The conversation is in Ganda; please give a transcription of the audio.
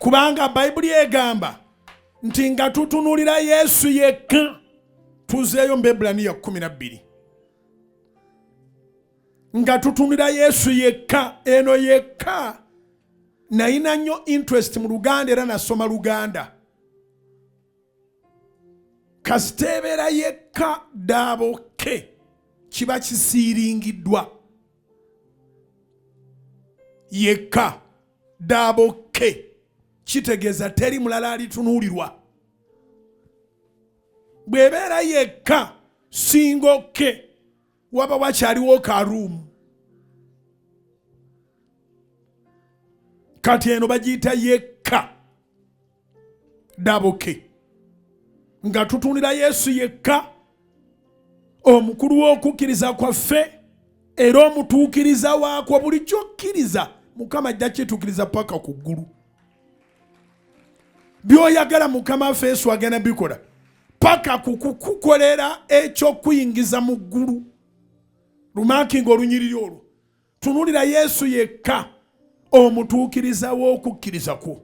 kubanga Bayibuli egamba nti nga tutunulira Yesu yekka. Tuzeeyo Mbebulaniya 12 nga tutunulira Yesu yekka. Eno yekka nayina nnyo interest mu Luganda era nasoma Luganda. Kasitebeera yekka Ddaabo ke kiba kisiiringiddwa. Yekka Ddaabo ke kitegeeza teri mulala alitunuulirwa. Bw'ebeera yekka singo ke waba wakyaliwo karuumu. Kati eno bagiyita yekka Ddaabo ke. Nga tutunira Yesu yekka omukulu w'okukkiriza kwaffe era omutuukiriza waakwo. Bulijjo okkiriza Mukama ajja kituukiriza paka ku ggulu. By'oyagala Mukama waffe Yesu agenda bikola paka kukukolera eky'okuyingiza mu ggulu. Lumakinga olunyiriri olwo. Tunulira Yesu yekka omutuukiriza w'okukkiriza kwo.